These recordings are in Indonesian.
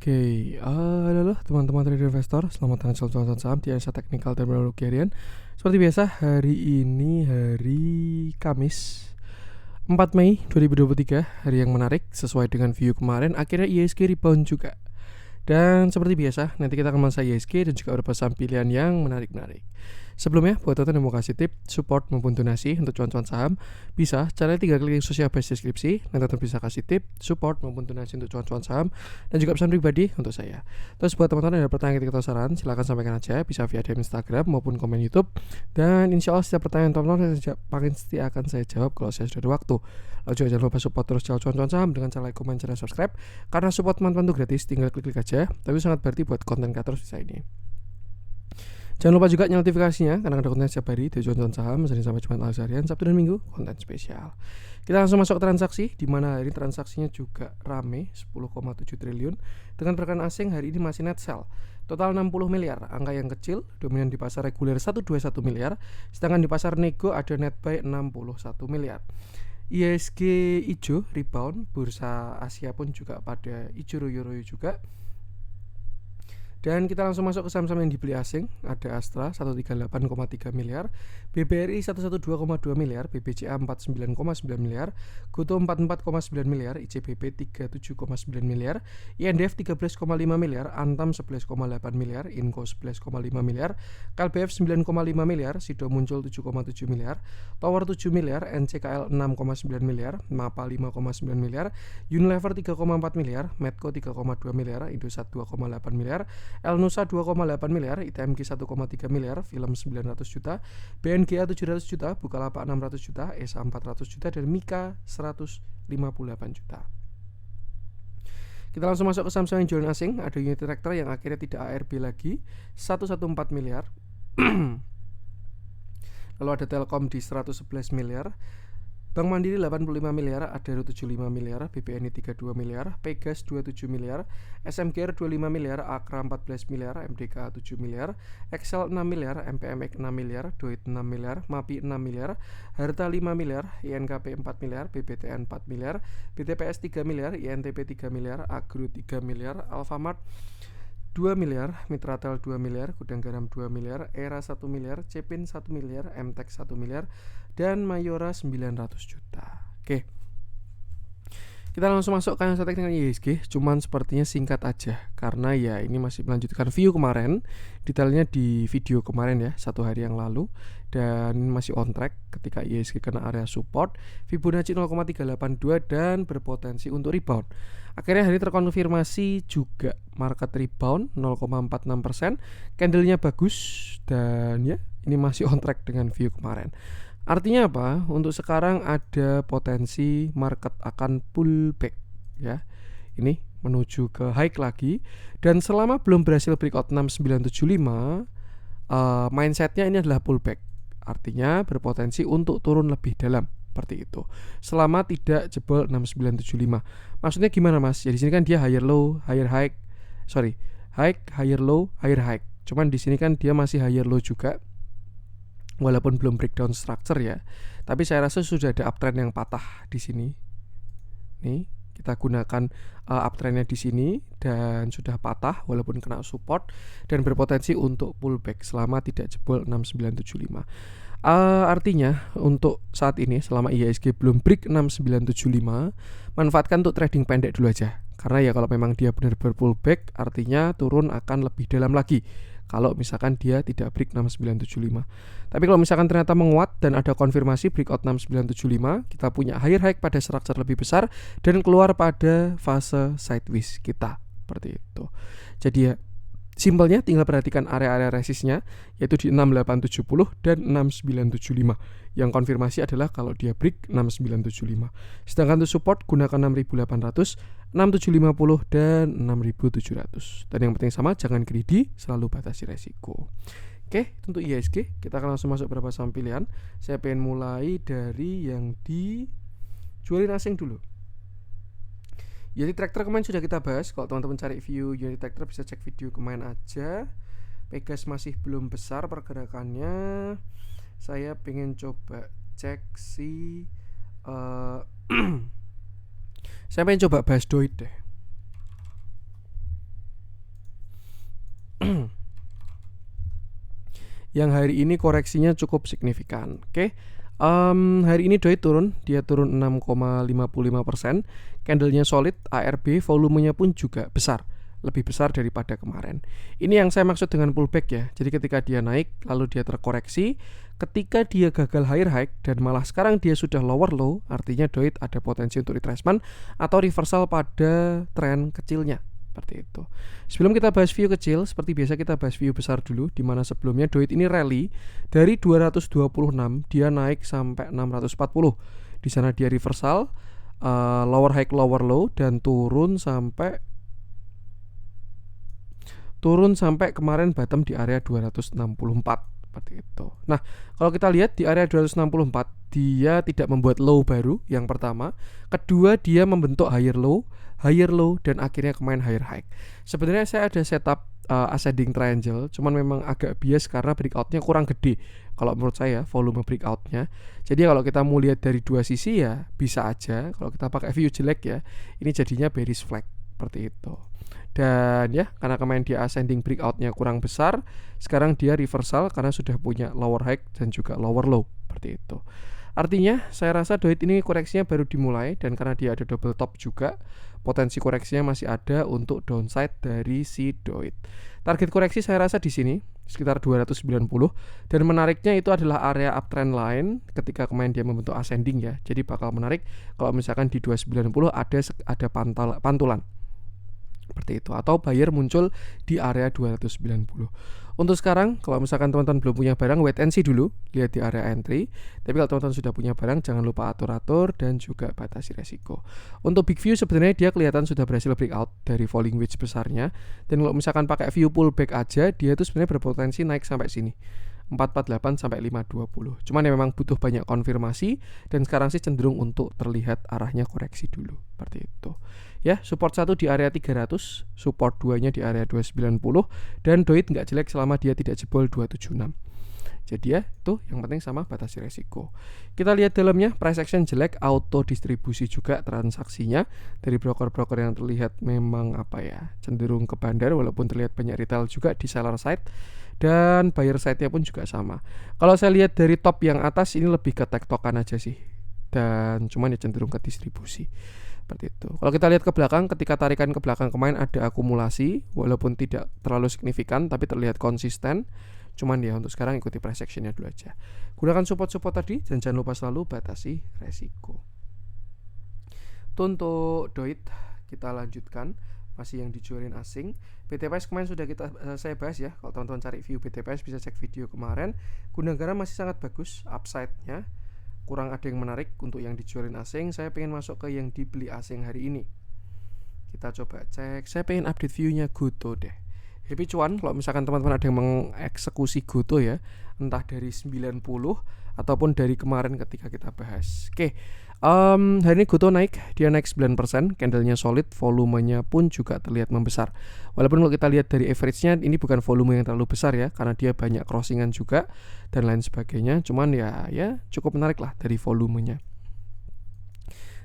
Halo teman-teman trader investor, selamat datang di Cuan Saham di Analisa Teknikal Terminologi Harian. Seperti biasa, hari ini hari Kamis 4 Mei 2023, hari yang menarik sesuai dengan view kemarin. Akhirnya IHSG rebound juga. Dan seperti biasa, nanti kita akan bahas IHSG dan juga beberapa saham pilihan yang menarik-menarik. Sebelumnya, buat teman-teman yang mau kasih tip, support maupun donasi untuk cuan-cuan saham, bisa caranya tinggal klik link sosial base deskripsi. Nanti teman bisa kasih tip, support maupun donasi untuk cuan-cuan saham dan juga pesan pribadi untuk saya. Terus buat teman-teman yang ada pertanyaan ketika atau saran, silahkan sampaikan aja, bisa via DM Instagram maupun komen YouTube. Dan insya Allah setiap pertanyaan teman-teman pasti akan saya jawab kalau saya sudah ada waktu. Lalu juga jangan lupa support terus channel cuan-cuan saham dengan cara like, komen, dan subscribe. Karena support teman-teman itu gratis, tinggal klik-klik aja. Tapi sangat berarti buat konten kreator bisa ini. Jangan lupa juga nyalakan notifikasinya karena ada konten setiap hari dari cuan-cuan saham, Senin sampai Jumat, Analisa Harian, Sabtu dan Minggu konten spesial. Kita langsung masuk ke transaksi, di mana hari ini transaksinya juga rame 10,7 triliun. Dengan pergerakan asing hari ini masih net sell. Total 60 miliar, angka yang kecil, dominan di pasar reguler 121 miliar, sedangkan di pasar nego ada net buy 61 miliar. IHSG hijau rebound, bursa Asia pun juga pada hijau royo-royo juga. Dan kita langsung masuk ke saham-saham yang dibeli asing. Ada Astra 138,3 miliar, BBRI 112,2 miliar, BBCA 49,9 miliar, Gotoh 44,9 miliar, ICBP 37,9 miliar, INDF 13,5 miliar, Antam 11,8 miliar, Inco 11,5 miliar, KLBF 9,5 miliar, Sido Muncul 7,7 miliar, Tower 7 miliar, NCKL 6,9 miliar, MAPA 5,9 miliar, Unilever 3,4 miliar, Medco 3,2 miliar, Indosat 2,8 miliar, Elnusa 2,8 miliar, ITMG 1,3 miliar, Film 900 juta, BNGA 700 juta, Bukalapak 600 juta, ESA 400 juta, dan Mika 158 juta. Kita langsung masuk ke saham-saham yang jualan asing. Ada Unity Tractor yang akhirnya tidak ARB lagi, 114 miliar. Lalu ada Telkom di 111 miliar, Bank Mandiri 85 miliar, Adaro 75 miliar, BPNI 32 miliar, Pegas 27 miliar, SMGR 25 miliar, Akra 14 miliar, MDK 7 miliar, Excel 6 miliar, MPMX 6 miliar, Doit 6 miliar, MAPI 6 miliar, Harta 5 miliar, INKP 4 miliar, BBTN 4 miliar, BTPS 3 miliar, INTP 3 miliar, Agro 3 miliar, Alfamart 2 miliar, Mitratel 2 miliar, Gudang Garam 2 miliar, Era 1 miliar, Cepin 1 miliar, MTEK 1 miliar, dan Mayora 900 juta. Oke. Kita langsung masuk ke analisa teknikal IHSG, cuman sepertinya singkat aja karena ya ini masih melanjutkan view kemarin, detailnya di video kemarin ya, 1 hari yang lalu, dan masih on track ketika IHSG kena area support Fibonacci 0,382 dan berpotensi untuk rebound. Akhirnya hari terkonfirmasi juga market rebound 0,46%, candlenya bagus dan ya ini masih on track dengan view kemarin. Artinya apa? Untuk sekarang ada potensi market akan pullback ya. Ini menuju ke high lagi, dan selama belum berhasil breakout 6975, mindsetnya ini adalah pullback. Artinya berpotensi untuk turun lebih dalam seperti itu. Selama tidak jebol 6975. Maksudnya gimana Mas? Ya di sini kan dia higher low, higher high. Sorry, high, higher low, higher high. Cuman di sini kan dia masih higher low juga. Walaupun belum breakdown structure ya, tapi saya rasa sudah ada uptrend yang patah di sini. Nih, kita gunakan uptrendnya di sini dan sudah patah walaupun kena support dan berpotensi untuk pullback selama tidak jebol 6975. Artinya untuk saat ini selama IHSG belum break 6975, manfaatkan untuk trading pendek dulu aja. Karena ya kalau memang dia benar-benar pullback, artinya turun akan lebih dalam lagi kalau misalkan dia tidak break 6975. Tapi kalau misalkan ternyata menguat dan ada konfirmasi breakout 6975, kita punya higher high pada structure lebih besar dan keluar pada fase sideways kita seperti itu. Jadi ya simpelnya tinggal perhatikan area-area resistnya, yaitu di 6870 dan 6975. Yang konfirmasi adalah kalau dia break 6975. Sedangkan untuk support gunakan 6800, 6750 dan 6700. Dan yang penting sama, jangan greedy, selalu batasi resiko. Oke, untuk IHSG kita akan langsung masuk beberapa saham pilihan. Saya pengen mulai dari yang dijualin asing dulu. Unity Tractor kemarin sudah kita bahas. Kalau teman-teman cari view Unity Tractor bisa cek video kemarin aja. Pegas masih belum besar pergerakannya. Saya pengen coba cek si saya pengen coba bahas Doit deh. yang hari ini koreksinya cukup signifikan. Oke. Hari ini DOIT turun, dia turun 6,55%. Candlenya solid, ARB volumenya pun juga besar, lebih besar daripada kemarin. Ini yang saya maksud dengan pullback ya. Jadi ketika dia naik lalu dia terkoreksi, ketika dia gagal higher high dan malah sekarang dia sudah lower low, artinya DOIT ada potensi untuk retracement atau reversal pada tren kecilnya. Seperti itu. Sebelum kita bahas view kecil, seperti biasa kita bahas view besar dulu, di mana sebelumnya DOIT ini rally dari 226 dia naik sampai 640. Di sana dia reversal, lower high lower low, dan turun sampai kemarin bottom di area 264. Seperti itu. Nah, kalau kita lihat di area 264, dia tidak membuat low baru yang pertama. Kedua, dia membentuk higher low, dan akhirnya kemarin higher high. Sebenarnya saya ada setup ascending triangle, cuman memang agak bias karena breakoutnya kurang gede. Kalau menurut saya volume breakoutnya. Jadi kalau kita mau lihat dari dua sisi ya bisa aja. Kalau kita pakai view jelek ya, ini jadinya bearish flag seperti itu. Dan ya karena kemarin dia ascending breakoutnya kurang besar, sekarang dia reversal karena sudah punya lower high dan juga lower low seperti itu. Artinya saya rasa DOIT ini koreksinya baru dimulai, dan karena dia ada double top juga, potensi koreksinya masih ada untuk downside dari si DOIT. Target koreksi saya rasa di sini sekitar 290, dan menariknya itu adalah area uptrend line ketika kemarin dia membentuk ascending ya. Jadi bakal menarik kalau misalkan di 290 ada pantulan seperti itu, atau buyer muncul di area 290. Untuk sekarang kalau misalkan teman-teman belum punya barang, wait and see dulu, lihat di area entry. Tapi kalau teman-teman sudah punya barang, jangan lupa atur-atur dan juga batasi resiko. Untuk big view sebenarnya dia kelihatan sudah berhasil breakout dari falling wedge besarnya, dan kalau misalkan pakai view pullback aja, dia itu sebenarnya berpotensi naik sampai sini 448 sampai 520. Cuman ya memang butuh banyak konfirmasi, dan sekarang sih cenderung untuk terlihat arahnya koreksi dulu seperti itu. Ya, support 1 di area 300, support 2-nya di area 290, dan DOIT nggak jelek selama dia tidak jebol 276. Jadi ya, itu yang penting sama batasi resiko. Kita lihat dalamnya, price action jelek, auto distribusi juga transaksinya dari broker-broker yang terlihat memang cenderung ke bandar, walaupun terlihat banyak retail juga di seller side, dan buyer side-nya pun juga sama. Kalau saya lihat dari top yang atas ini lebih ke tektokan aja sih, dan cuman ya cenderung ke distribusi seperti itu. Kalau kita lihat ke belakang, ketika tarikan ke belakang kemarin ada akumulasi, walaupun tidak terlalu signifikan tapi terlihat konsisten. Cuman ya untuk sekarang ikuti price action-nya dulu aja. Gunakan support-support tadi, dan jangan lupa selalu batasi resiko. Untuk DOIT kita lanjutkan, masih yang dijualin asing. BTPS kemarin sudah saya bahas ya. Kalau teman-teman cari view BTPS bisa cek video kemarin. Gunagara masih sangat bagus upside-nya. Kurang ada yang menarik untuk yang dijualin asing. Saya pengen masuk ke yang dibeli asing hari ini. Kita coba cek. Saya pengen update view-nya Goto deh. Happy cuan kalau misalkan teman-teman ada yang mengeksekusi Goto ya, entah dari 90 ataupun dari kemarin ketika kita bahas. Oke. Hari ini Goto naik, dia naik 9%, candlenya solid, volumenya pun juga terlihat membesar. Walaupun kalau kita lihat dari average-nya ini bukan volume yang terlalu besar ya, karena dia banyak crossingan juga dan lain sebagainya. Cuman ya cukup menarik lah dari volumenya.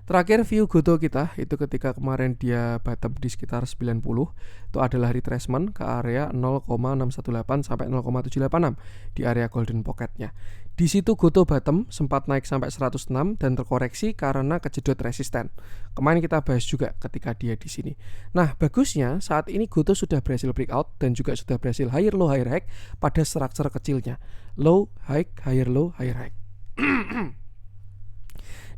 Terakhir view Goto kita itu ketika kemarin dia bottom di sekitar 90, itu adalah retracement ke area 0,618 sampai 0,786 di area golden pocket-nya. Di situ Goto bottom sempat naik sampai 106 dan terkoreksi karena kejedot resisten. Kemarin kita bahas juga ketika dia di sini. Nah, bagusnya saat ini Goto sudah berhasil breakout dan juga sudah berhasil higher low higher high pada structure kecilnya. Low, high, higher low, higher high.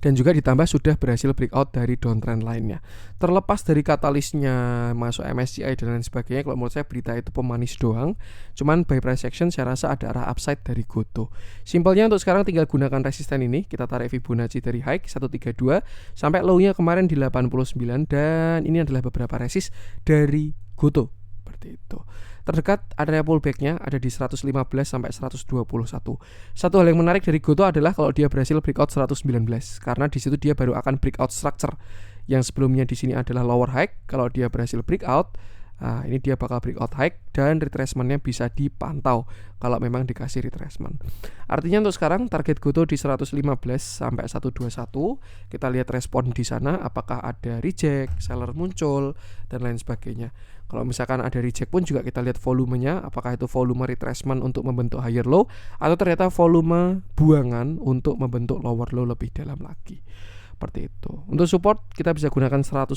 Dan juga ditambah sudah berhasil breakout dari downtrend lainnya. Terlepas dari katalisnya masuk MSCI dan lain sebagainya, kalau menurut saya berita itu pemanis doang. Cuman by price action saya rasa ada arah upside dari Goto. Simpelnya untuk sekarang tinggal gunakan resisten ini. Kita tarik Fibonacci dari high 132 sampai low-nya kemarin di 89, dan ini adalah beberapa resist dari Goto. Seperti itu. Terdekat area pullback-nya ada di 115 sampai 121. Satu hal yang menarik dari Goto adalah kalau dia berhasil breakout 119, karena di situ dia baru akan breakout structure. Yang sebelumnya di sini adalah lower high. Kalau dia berhasil breakout, ini dia bakal breakout high dan retracement-nya bisa dipantau kalau memang dikasih retracement. Artinya untuk sekarang target Goto di 115 sampai 121. Kita lihat respon di sana, apakah ada reject, seller muncul dan lain sebagainya. Kalau misalkan ada reject pun juga kita lihat volumenya, apakah itu volume retracement untuk membentuk higher low atau ternyata volume buangan untuk membentuk lower low lebih dalam lagi. Seperti itu. Untuk support kita bisa gunakan 105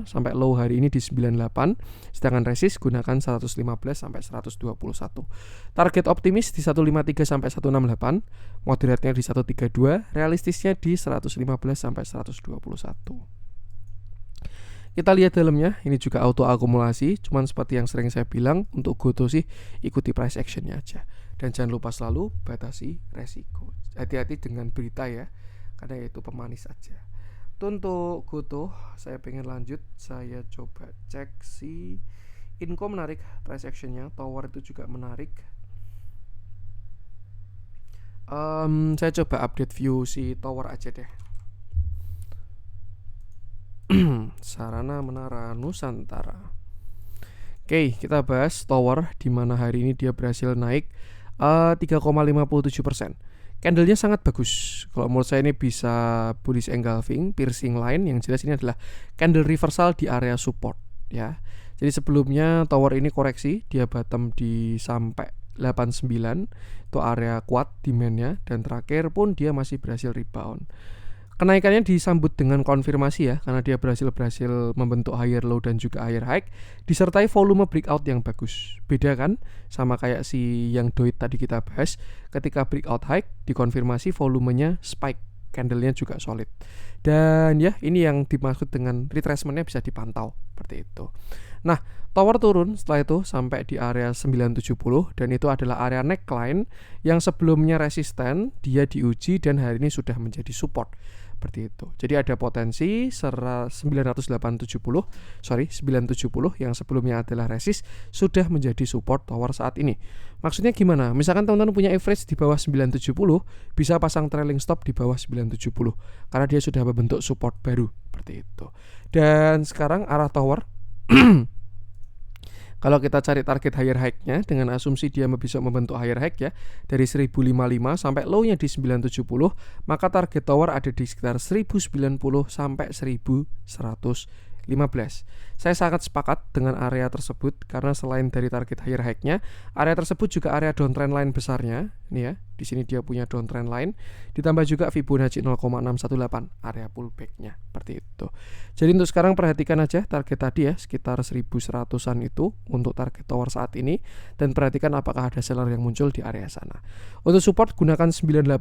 sampai low hari ini di 98, sedangkan resist gunakan 115 sampai 121. Target optimis di 153 sampai 168, moderatnya di 132, realistisnya di 115 sampai 121. Kita lihat dalamnya, ini juga auto akumulasi, cuman seperti yang sering saya bilang, untuk GoTo sih ikuti price actionnya aja. Dan jangan lupa selalu batasi resiko. Hati-hati dengan berita ya, karena itu pemanis aja. Itu untuk GoTo, saya pengen lanjut, saya coba cek si Inco menarik price actionnya, Tower itu juga menarik. Saya coba update view si Tower aja deh. Sarana Menara Nusantara. Oke, kita bahas Tower, di mana hari ini dia berhasil naik 3,57%. Candlenya sangat bagus. Kalau menurut saya ini bisa bullish engulfing, piercing line. Yang jelas ini adalah candle reversal di area support ya. Jadi sebelumnya Tower ini koreksi, dia bottom di sampai 89, itu area kuat demandnya, dan terakhir pun dia masih berhasil rebound. Kenaikannya disambut dengan konfirmasi ya, karena dia berhasil membentuk higher low dan juga higher high, disertai volume breakout yang bagus. Beda kan sama kayak si yang doit tadi kita bahas, ketika breakout high dikonfirmasi volumenya spike, candlenya juga solid. Dan ya ini yang dimaksud dengan retracementnya bisa dipantau seperti itu. Nah, Tower turun setelah itu sampai di area 970, dan itu adalah area neckline yang sebelumnya resisten, dia diuji dan hari ini sudah menjadi support. Seperti itu. Jadi ada potensi 970 yang sebelumnya adalah resist sudah menjadi support Tower saat ini. Maksudnya gimana? Misalkan teman-teman punya average di bawah 970, bisa pasang trailing stop di bawah 970 karena dia sudah membentuk support baru seperti itu. Dan sekarang arah Tower kalau kita cari target higher high-nya dengan asumsi dia bisa membentuk higher high ya dari 1055 sampai low-nya di 970, maka target Tower ada di sekitar 1090 sampai 1115. Saya sangat sepakat dengan area tersebut karena selain dari target higher high-nya, area tersebut juga area downtrend line besarnya. Ini ya, di sini dia punya downtrend line, ditambah juga Fibonacci 0,618 area pullback-nya seperti itu. Jadi untuk sekarang perhatikan aja target tadi ya, sekitar 1100-an itu untuk target Tower saat ini, dan perhatikan apakah ada seller yang muncul di area sana. Untuk support gunakan 980,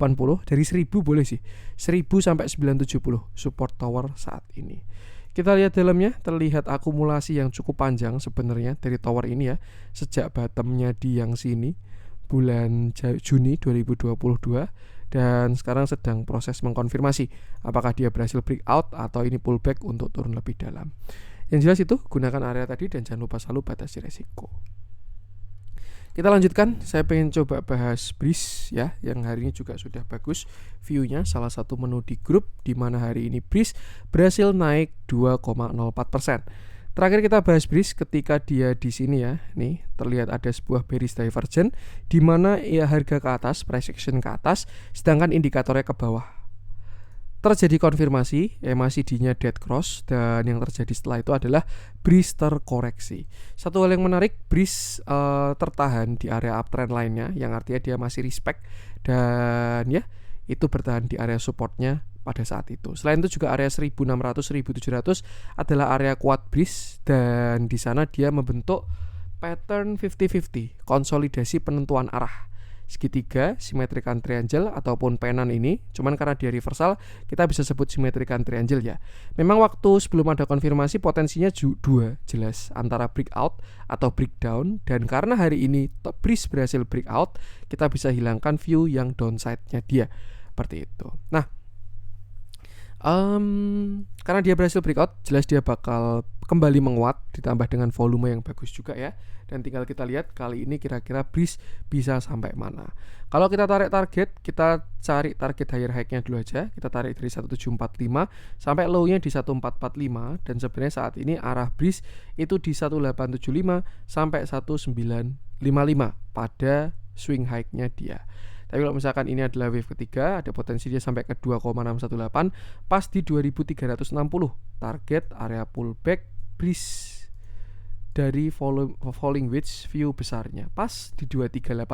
dari 1000 boleh sih, 1000 sampai 970 support Tower saat ini. Kita lihat dalamnya, terlihat akumulasi yang cukup panjang sebenarnya dari Tower ini ya, sejak bottomnya di yang sini bulan Juni 2022, dan sekarang sedang proses mengkonfirmasi apakah dia berhasil breakout atau ini pullback untuk turun lebih dalam. Yang jelas itu gunakan area tadi dan jangan lupa selalu batasi resiko. Kita lanjutkan, saya pengen coba bahas Breeze ya, yang hari ini juga sudah bagus view-nya, salah satu menu di grup, di mana hari ini Breeze berhasil naik 2,04%. Terakhir kita bahas Breeze ketika dia di sini ya, nih terlihat ada sebuah bearish divergence di mana ya harga ke atas, price action ke atas, sedangkan indikatornya ke bawah. Terjadi konfirmasi, MACD-nya dead cross, dan yang terjadi setelah itu adalah Breeze terkoreksi. Satu hal yang menarik, Breeze tertahan di area uptrend lainnya, yang artinya dia masih respect, dan ya itu bertahan di area supportnya pada saat itu. Selain itu juga area 1600-1700 adalah area kuat Breeze, dan di sana dia membentuk pattern 50-50, konsolidasi penentuan arah. Segitiga, symmetrical triangle ataupun penan ini, cuman karena dia reversal kita bisa sebut symmetrical triangle ya. Memang waktu sebelum ada konfirmasi potensinya dua jelas, antara breakout atau breakdown, dan karena hari ini Breeze berhasil breakout, kita bisa hilangkan view yang downside-nya dia seperti itu. Nah, karena dia berhasil breakout, jelas dia bakal kembali menguat ditambah dengan volume yang bagus juga ya. Dan tinggal kita lihat kali ini kira-kira Breeze bisa sampai mana. Kalau kita tarik target, kita cari target higher high-nya dulu aja. Kita tarik dari 1745 sampai low-nya di 1445, dan sebenarnya saat ini arah Breeze itu di 1875 sampai 1955 pada swing high-nya dia. Tapi kalau misalkan ini adalah wave ketiga, ada potensi dia sampai ke 2,618 pas di 2360. Target area pullback Breeze dari falling wedge view besarnya pas di 2380,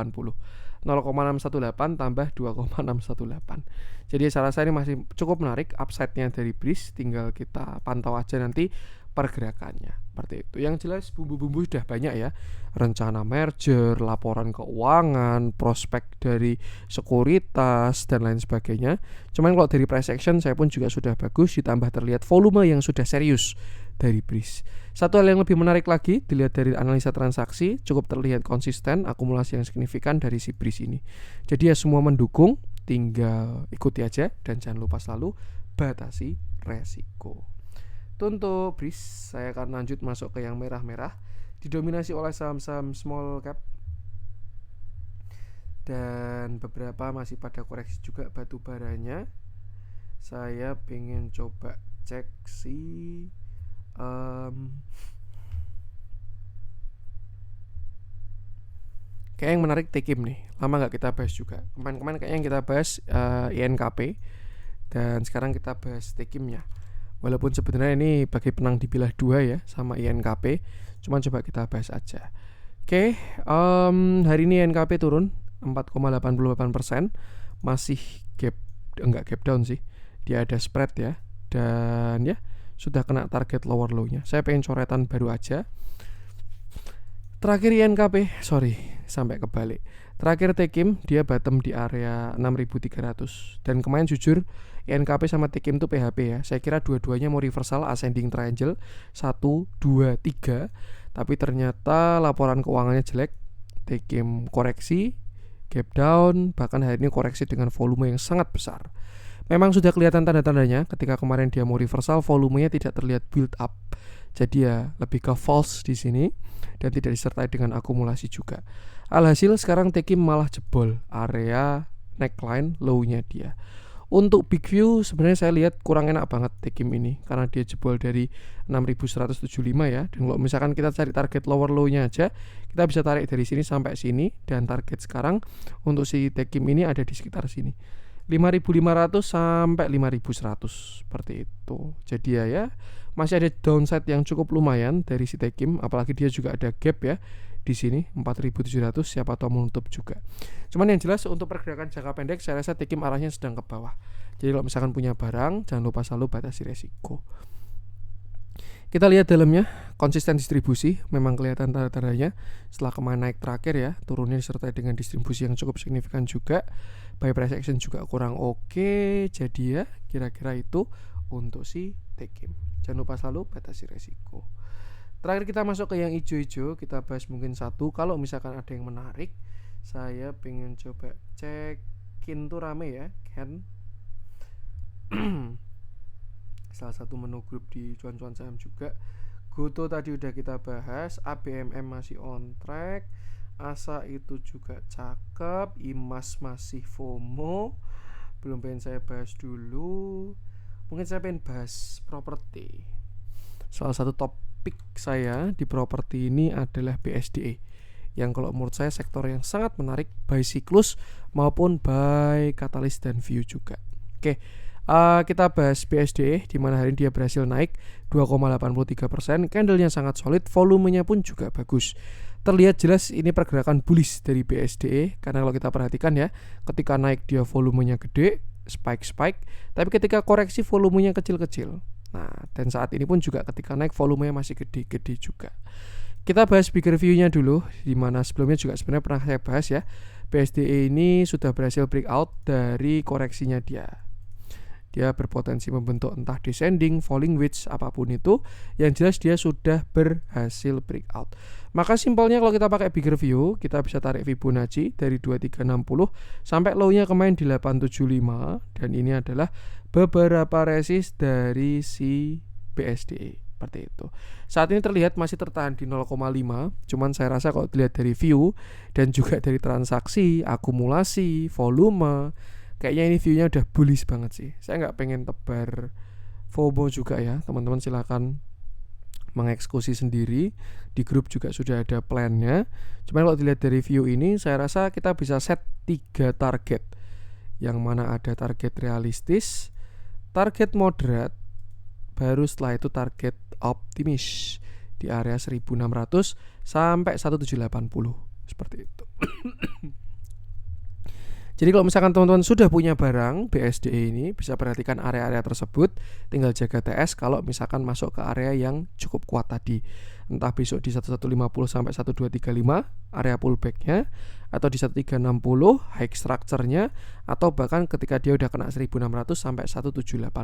0,618 tambah 2,618. Jadi saya rasa ini masih cukup menarik upside-nya dari BRIS, tinggal kita pantau aja nanti pergerakannya. Seperti itu. Yang jelas bumbu-bumbu sudah banyak ya. Rencana merger, laporan keuangan, prospek dari sekuritas dan lain sebagainya. Cuman kalau dari price action saya pun juga sudah bagus, ditambah terlihat volume yang sudah serius dari BRIS. Satu hal yang lebih menarik lagi dilihat dari analisa transaksi, cukup terlihat konsisten akumulasi yang signifikan dari si BRIS ini. Jadi ya semua mendukung, tinggal ikuti aja dan jangan lupa selalu batasi resiko. Untuk BRIS, saya akan lanjut masuk ke yang merah-merah, didominasi oleh saham-saham small cap dan beberapa masih pada koreksi juga batu baranya. Saya pengen coba cek si kayak yang menarik Tekim nih, lama nggak kita bahas juga. Kemarin kayaknya yang kita bahas INKP dan sekarang kita bahas Tekimnya. Walaupun sebenarnya ini bagi penang dipilah dua ya sama INKP, cuman coba kita bahas aja. Oke, hari ini INKP turun 4,88%, masih enggak gap down sih, dia ada spread ya, dan ya sudah kena target lower low-nya. Saya pengen coretan baru aja. Terakhir INKP, sampai kebalik. Terakhir Tekim dia bottom di area 6.300 dan kemarin jujur INKP sama Tekim tuh PHP ya. Saya kira dua-duanya mau reversal ascending triangle 1, 2, 3, tapi ternyata laporan keuangannya jelek. Tekim koreksi, gap down, bahkan hari ini koreksi dengan volume yang sangat besar. Memang sudah kelihatan tanda-tandanya ketika kemarin dia mau reversal, volumenya tidak terlihat build up. Jadi ya lebih ke false di sini dan tidak disertai dengan akumulasi juga. Alhasil sekarang Tekim malah jebol area neckline low-nya dia. Untuk big view sebenarnya saya lihat kurang enak banget Tekim ini karena dia jebol dari 6.175 ya. Dan kalau misalkan kita cari target lower low-nya aja, kita bisa tarik dari sini sampai sini dan target sekarang untuk si Tekim ini ada di sekitar sini. 5.500 sampai 5.100 seperti itu. Jadi ya masih ada downside yang cukup lumayan dari si Tekim, apalagi dia juga ada gap ya di sini 4.700, siapa tahu menutup juga. Cuman yang jelas untuk pergerakan jangka pendek saya rasa Tekim arahnya sedang ke bawah. Jadi kalau misalkan punya barang jangan lupa selalu batasi resiko. Kita lihat dalamnya, konsisten distribusi, memang kelihatan tanda-tandanya setelah kemarin naik terakhir ya, turunnya disertai dengan distribusi yang cukup signifikan juga. Buy price action juga kurang oke, jadi ya kira-kira itu untuk si Tekim. Jangan lupa selalu batasi resiko. Terakhir kita masuk ke yang hijau-hijau, kita bahas mungkin satu. Kalau misalkan ada yang menarik, saya pengen coba cekin tuh rame ya, Ken. Salah satu menu grup di cuan-cuan saham juga. Goto tadi udah kita bahas, ABMM masih on track, ASA itu juga cakep, IMAS masih FOMO, belum pengen saya bahas dulu. Mungkin saya pengen bahas properti. Salah satu topik saya di properti ini adalah BSDE, yang kalau menurut saya sektor yang sangat menarik by siklus maupun by katalis dan view juga. Oke. Kita bahas BSDE di mana hari ini dia berhasil naik 2,83%, candlenya sangat solid, volumenya pun juga bagus. Terlihat jelas ini pergerakan bullish dari BSDE karena kalau kita perhatikan ya, ketika naik dia volumenya gede, spike, tapi ketika koreksi volumenya kecil-kecil. Nah, dan saat ini pun juga ketika naik volumenya masih gede-gede juga. Kita bahas bigger view-nya dulu, di mana sebelumnya juga sebenarnya pernah saya bahas ya, BSDE ini sudah berhasil breakout dari koreksinya dia. Dia berpotensi membentuk entah descending, falling wedge, apapun itu. Yang jelas dia sudah berhasil breakout. Maka simpelnya kalau kita pakai bigger view, kita bisa tarik Fibonacci dari 2360 sampai low-nya kemarin di 875. Dan ini adalah beberapa resist dari si BSDE. Seperti itu. Saat ini terlihat masih tertahan di 0,5. Cuman saya rasa kalau dilihat dari view dan juga dari transaksi, akumulasi, volume, kayaknya ini view-nya udah bullish banget sih. Saya nggak pengen tebar FOMO juga ya. Teman-teman silakan mengeksekusi sendiri. Di grup juga sudah ada plan-nya. Cuman kalau dilihat dari view ini, saya rasa kita bisa set 3 target. Yang mana ada target realistis, target moderat, baru setelah itu target optimis. di area 1600 sampai 1780 seperti itu. Jadi kalau misalkan teman-teman sudah punya barang BSDE ini, bisa perhatikan area-area tersebut, tinggal jaga TS kalau misalkan masuk ke area yang cukup kuat tadi. Entah besok di 1150 sampai 1235 area pullback-nya, atau di 1360 high structure-nya, atau bahkan ketika dia udah kena 1600 sampai 1780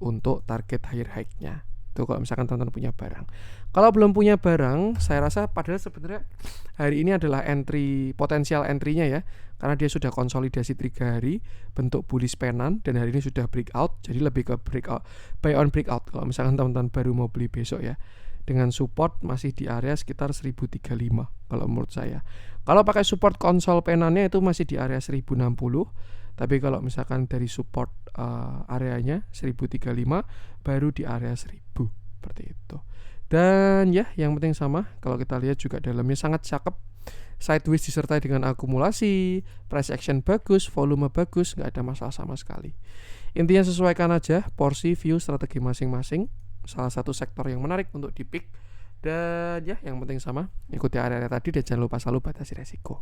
untuk target higher high-nya. Itu kalau misalkan teman-teman punya barang. Kalau belum punya barang, saya rasa padahal sebenarnya hari ini adalah potensial entry-nya ya, karena dia sudah konsolidasi 3 hari bentuk bullish penan dan hari ini sudah breakout, jadi lebih ke breakout, buy on breakout kalau misalkan teman-teman baru mau beli besok ya. Dengan support masih di area sekitar 1035 kalau menurut saya. Kalau pakai support konsol penannya itu masih di area 1060. Tapi kalau misalkan dari support areanya 1035 baru di area 1000 seperti itu. Dan ya yang penting sama, kalau kita lihat juga dalamnya sangat cakep, sideways disertai dengan akumulasi, price action bagus, volume bagus, nggak ada masalah sama sekali. Intinya sesuaikan aja porsi, view, strategi masing-masing. Salah satu sektor yang menarik untuk di pick. Dan ya yang penting sama, ikuti area-area tadi dan jangan lupa selalu batasi resiko.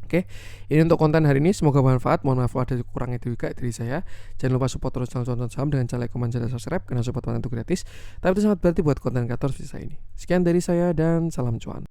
Oke, ini untuk konten hari ini, semoga bermanfaat. Mohon maaf ada kurangnya juga dari saya. Jangan lupa support terus channel Cuan Saham dengan cara like, comment, dan subscribe, karena support itu gratis, tapi itu sangat berarti buat konten kreator seperti saya ini. Sekian dari saya dan salam cuan.